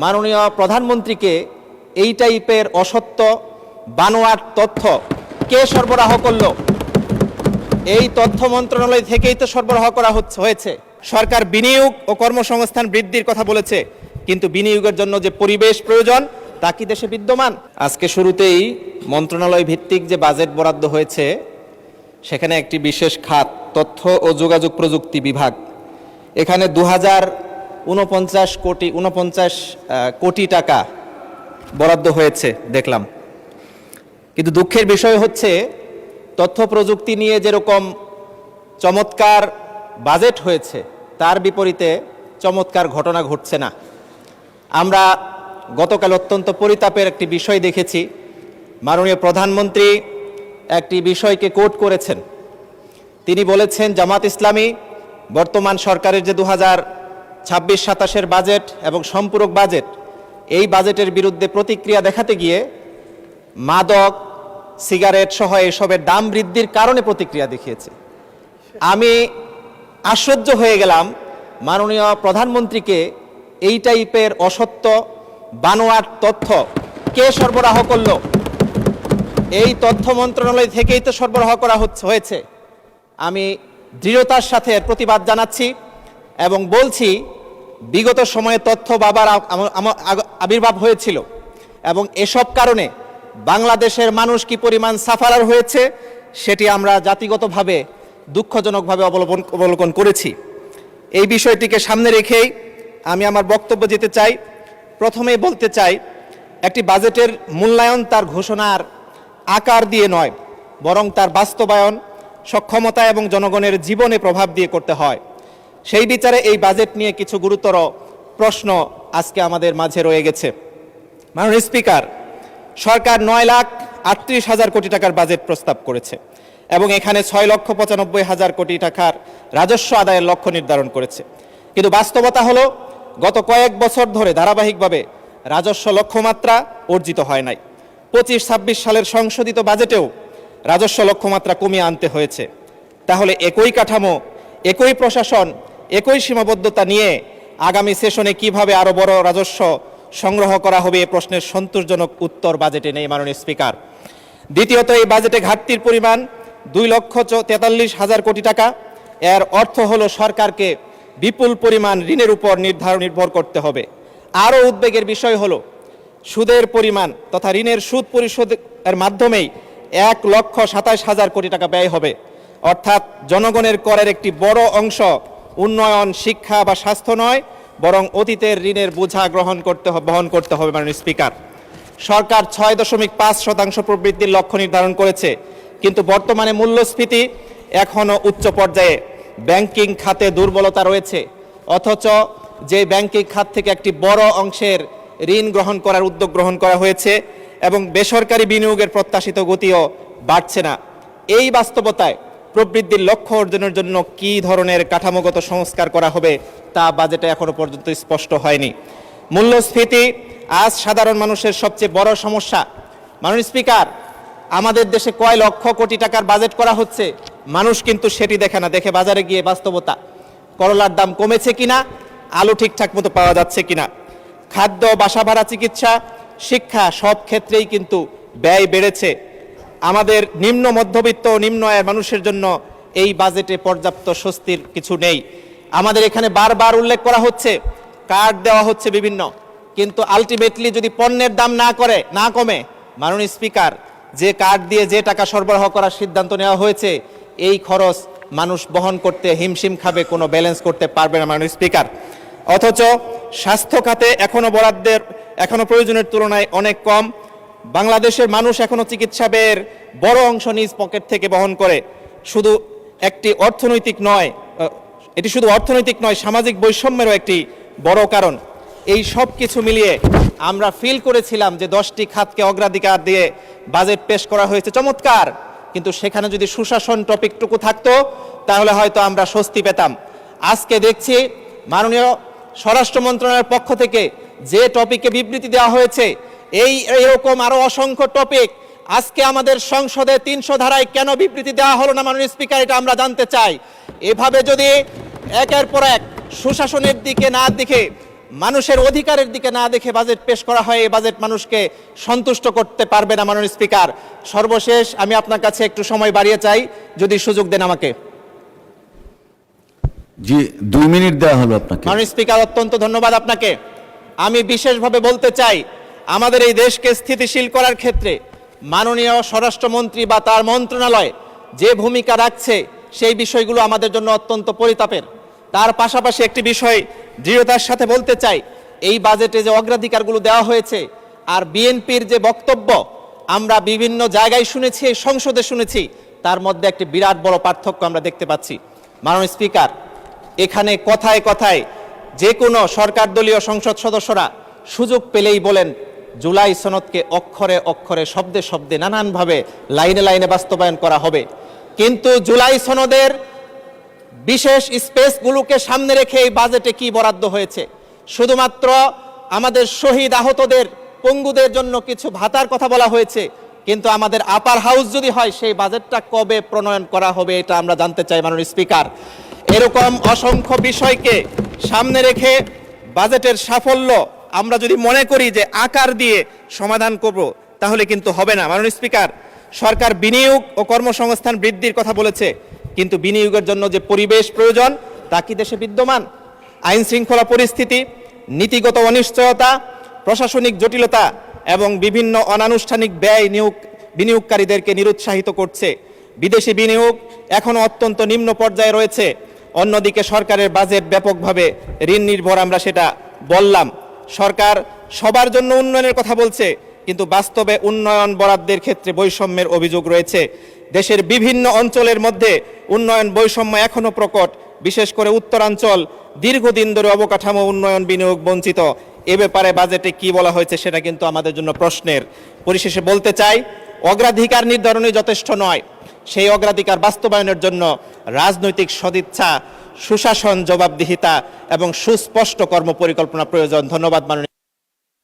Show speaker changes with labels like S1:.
S1: মাননীয় প্রধানমন্ত্রীকে এই টাইপের অসত্য বানোয়াট তথ্য কে সরবরাহ করলো? এই তথ্য মন্ত্রণালয় থেকেই তো সরবরাহ করা হয়েছে। সরকার বিনিয়োগ ও কর্মসংস্থান বৃদ্ধির কথা বলেছে, কিন্তু বিনিয়োগের জন্য যে পরিবেশ প্রয়োজন তা কি দেশে বিদ্যমান? আজকে শুরুতেই মন্ত্রণালয় ভিত্তিক যে বাজেট বরাদ্দ হয়েছে সেখানে একটি বিশেষ খাত তথ্য ও যোগাযোগ প্রযুক্তি বিভাগ, এখানে 2049 কোটি টাকা বরাদ্দ হয়েছে দেখলাম। কিন্তু দুঃখের বিষয় হচ্ছে তথ্য প্রযুক্তি নিয়ে যেরকম চমৎকার বাজেট হয়েছে তার বিপরীতে চমৎকার ঘটনা ঘটছে না। আমরা গতকাল অত্যন্ত পরিতাপের একটি বিষয় দেখেছি। মাননীয় প্রধানমন্ত্রী একটি বিষয়কে কোট করেছেন। তিনি বলেছেন জামাত ইসলামী বর্তমান সরকারের যে 2026-27 বাজেট এবং সম্পূরক বাজেট, এই বাজেটের বিরুদ্ধে প্রতিক্রিয়া দেখাতে গিয়ে মাদক, সিগারেট সহ এসবের দাম বৃদ্ধির কারণে প্রতিক্রিয়া দেখিয়েছে। আমি আশ্চর্য হয়ে গেলাম, মাননীয় প্রধানমন্ত্রীকে এই টাইপের অসত্য বানোয়াট তথ্য কে সরবরাহ করলো? এই তথ্য মন্ত্রণালয় থেকেই তো সরবরাহ করা হয়েছে। আমি দৃঢ়তার সাথে এর প্রতিবাদ জানাচ্ছি এবং বলছি, বিগত সময়ে তথ্য বাবার আবির্ভাব হয়েছিল এবং এসব কারণে বাংলাদেশের মানুষ কি পরিমাণ সাফারার হয়েছে সেটি আমরা জাতিগতভাবে দুঃখজনকভাবে অবলোকন করেছি। এই বিষয়টিকে সামনে রেখেই আমি আমার বক্তব্য যেতে চাই। প্রথমেই বলতে চাই, একটি বাজেটের মূল্যায়ন তার ঘোষণার আকার দিয়ে নয়, বরং তার বাস্তবায়ন, সক্ষমতা এবং জনগণের জীবনে প্রভাব দিয়ে করতে হয়। সেই বিচারে এই বাজেট নিয়ে কিছু গুরুতর প্রশ্ন আজকে আমাদের মাঝে রয়ে গেছে। মাননীয় স্পিকার, সরকার 9,38,000 কোটি টাকার বাজেট প্রস্তাব করেছে এবং এখানে 6,95,000 কোটি টাকার রাজস্ব আদায়ের লক্ষ্য নির্ধারণ করেছে। কিন্তু বাস্তবতা হলো গত কয়েক বছর ধরে ধারাবাহিকভাবে রাজস্ব লক্ষ্যমাত্রা অর্জিত হয় নাই। 25-26 সালের সংশোধিত বাজেটেও রাজস্ব লক্ষ্যমাত্রা কমিয়ে আনতে হয়েছে। তাহলে একই কাঠামো, একই প্রশাসন, একই সীমাবদ্ধতা নিয়ে আগামী সেশনে কিভাবে আরও বড় রাজস্ব সংগ্রহ করা হবে এ প্রশ্নের সন্তোষজনক উত্তর বাজেটে নেই মাননীয় স্পিকার। দ্বিতীয়ত, এই বাজেটে ঘাটতির পরিমাণ 2,43,000 কোটি টাকা। এর অর্থ হলো সরকারকে বিপুল পরিমাণ ঋণের উপর নির্ভর করতে হবে। আরও উদ্বেগের বিষয় হলো সুদের পরিমাণ তথা ঋণের সুদ পরিশোধের মাধ্যমেই 1,27,000 কোটি টাকা ব্যয় হবে। অর্থাৎ জনগণের করের একটি বড় অংশ উন্নয়ন, শিক্ষা বা স্বাস্থ্য নয়, বরং অতীতের ঋণের বোঝা বহন করতে হবে। মাননীয় স্পিকার, সরকার 6.5% প্রবৃদ্ধির লক্ষ্য নির্ধারণ করেছে, কিন্তু বর্তমানে মূল্যস্ফীতি এখনও উচ্চ পর্যায়ে। ব্যাংকিং খাতে দুর্বলতা রয়েছে, অথচ যে ব্যাংকিং খাত থেকে একটি বড় অংশের ঋণ উদ্যোগ গ্রহণ করা হয়েছে এবং বেসরকারি বিনিয়োগের প্রত্যাশিত গতিও বাড়ছে না। এই বাস্তবতায় প্রবৃদ্ধির লক্ষ্য অর্জনের জন্য কী ধরনের কাঠামোগত সংস্কার করা হবে তা বাজেটে এখনো পর্যন্ত স্পষ্ট হয়নি। মূল্যস্ফীতি আজ সাধারণ মানুষের সবচেয়ে বড় সমস্যা। মাননীয় স্পিকার, আমাদের দেশে কয় লক্ষ কোটি টাকার বাজেট করা হচ্ছে, মানুষ কিন্তু সেটি দেখে না, দেখে বাজারে গিয়ে বাস্তবতা। করলার দাম কমেছে কিনা, আলু ঠিকঠাক মতো পাওয়া যাচ্ছে কিনা, খাদ্য, বাসা ভাড়া, চিকিৎসা, শিক্ষা সব ক্ষেত্রেই কিন্তু ব্যয় বেড়েছে। আমাদের নিম্ন মধ্যবিত্ত ও নিম্ন আয়ের মানুষের জন্য এই বাজেটে পর্যাপ্ত স্বস্তির কিছু নেই। আমাদের এখানে বারবার উল্লেখ করা হচ্ছে, কার্ড দেওয়া হচ্ছে বিভিন্ন, কিন্তু আলটিমেটলি যদি পণ্যের দাম না কমে, মাননীয় স্পিকার, যে কার্ড দিয়ে যে টাকা সরবরাহ করার সিদ্ধান্ত নেওয়া হয়েছে এই খরচ মানুষ বহন করতে হিমশিম খাবে, কোনো ব্যালেন্স করতে পারবে না মাননীয় স্পিকার। অথচ স্বাস্থ্য খাতে এখনো প্রয়োজনের তুলনায় অনেক কম। বাংলাদেশের মানুষ এখনো চিকিৎসা ব্যয়ের বড় অংশ নিজ পকেট থেকে বহন করে। এটি শুধু অর্থনৈতিক নয়, সামাজিক বৈষম্যেরও একটি বড় কারণ। এই সব কিছু মিলিয়ে আমরা ফিল করেছিলাম যে 10টি খাতকে অগ্রাধিকার দিয়ে বাজেট পেশ করা হয়েছে, চমৎকার, কিন্তু সেখানে যদি সুশাসন টপিকটুকু থাকতো তাহলে হয়তো আমরা স্বস্তি পেতাম। আজকে দেখছি মাননীয় স্বরাষ্ট্র মন্ত্রণালয়ের পক্ষ থেকে যে টপিকে বিবৃতি দেওয়া হয়েছে, এইরকম আরো অসংখ্য টপিক আজকে আমাদের সংসদে 300 ধারায় কেন বিবৃতি দেওয়া হলো না মাননীয় স্পিকার, এটা আমরা জানতে চাই। এভাবে যদি একের পর এক সুশাসনের দিকে না দেখে মানুষের অধিকারের দিকে না দেখে বাজেট পেশ করা হয়, এই বাজেট মানুষকে সন্তুষ্ট করতে পারবে না মাননীয় স্পিকার। সর্বশেষ আমি আপনার কাছে একটু সময় বাড়িয়ে চাই, যদি সুযোগ দেন আমাকে।
S2: জি, 2 মিনিট দেওয়া হলো আপনাকে।
S1: মাননীয় স্পিকার, অত্যন্ত ধন্যবাদ আপনাকে। আমি বিশেষভাবে বলতে চাই, আমাদের এই দেশকে স্থিতিশীল করার ক্ষেত্রে মাননীয় স্বরাষ্ট্রমন্ত্রী বা তার মন্ত্রণালয় যে ভূমিকা রাখছে সেই বিষয়গুলো আমাদের জন্য অত্যন্ত পরিতাপের। তার পাশাপাশি একটি বিষয় দৃঢ়তার সাথে বলতে চাই, এই বাজেটে যে অগ্রাধিকারগুলো দেওয়া হয়েছে আর বিএনপির যে বক্তব্য আমরা বিভিন্ন জায়গায় শুনেছি, এই সংসদে শুনেছি, তার মধ্যে একটি বিরাট বড় পার্থক্য আমরা দেখতে পাচ্ছি। মাননীয় স্পিকার, এখানে কথায় কথায় যে কোনো সরকার দলীয় সংসদ সদস্যরা সুযোগ পেলেই বলেন জুলাই সনদকে অক্ষরে অক্ষরে শব্দে শব্দে নানানভাবে লাইনে লাইনে বাস্তবায়ন করা হবে, কিন্তু জুলাই সনদের বিশেষ স্পেসগুলোকে সামনে রেখে এই বাজেটে কি বরাদ্দ হয়েছে? শুধুমাত্র আমাদের শহীদ আহতদের, পঙ্গুদের জন্য কিছু ভাতার কথা বলা হয়েছে, কিন্তু আমাদের আপার হাউস যদি হয় সেই বাজেটটা কবে প্রণয়ন করা হবে এটা আমরা জানতে চাই মাননীয় স্পিকার। এরকম অসংখ্য বিষয়কে সামনে রেখে বাজেটের সাফল্য আমরা যদি মনে করি যে আকার দিয়ে সমাধান করব, তাহলে কিন্তু হবে না। মাননীয় স্পিকার, সরকার বিনিয়োগ ও কর্মসংস্থান বৃদ্ধির কথা বলেছে, কিন্তু বিনিয়োগের জন্য যে পরিবেশ প্রয়োজন তা কি দেশে বিদ্যমান? আইন শৃঙ্খলা পরিস্থিতি, নীতিগত অনিশ্চয়তা, প্রশাসনিক জটিলতা এবং বিভিন্ন অনানুষ্ঠানিক ব্যয় বিনিয়োগকারীদেরকে নিরুৎসাহিত করছে। বিদেশি বিনিয়োগ এখনও অত্যন্ত নিম্ন পর্যায়ে রয়েছে। অন্যদিকে সরকারের বাজেট ব্যাপকভাবে ঋণ নির্ভর, আমরা সেটা বললাম। সরকার সবার জন্য উন্নয়নের কথা বলছে, কিন্তু বাস্তবে উন্নয়ন বরাদ্দের ক্ষেত্রে বৈষম্যের অভিযোগ রয়েছে। দেশের বিভিন্ন অঞ্চলের মধ্যে উন্নয়ন বৈষম্য এখনও প্রকট, বিশেষ করে উত্তরাঞ্চল দীর্ঘদিন ধরে অবকাঠামো উন্নয়ন বিনিয়োগ বঞ্চিত। এ ব্যাপারে বাজেটে কি বলা হয়েছে সেটা কিন্তু আমাদের জন্য প্রশ্নের। পরিশেষে বলতে চাই, অগ্রাধিকার নির্ধারণে যথেষ্ট নয়, সেই অগ্রাধিকার বাস্তবায়নের জন্য রাজনৈতিক সদিচ্ছা, সুশাসন, জবাবদিহিতা এবং সুস্পষ্ট কর্মপরিকল্পনা প্রয়োজন। ধন্যবাদ মাননীয়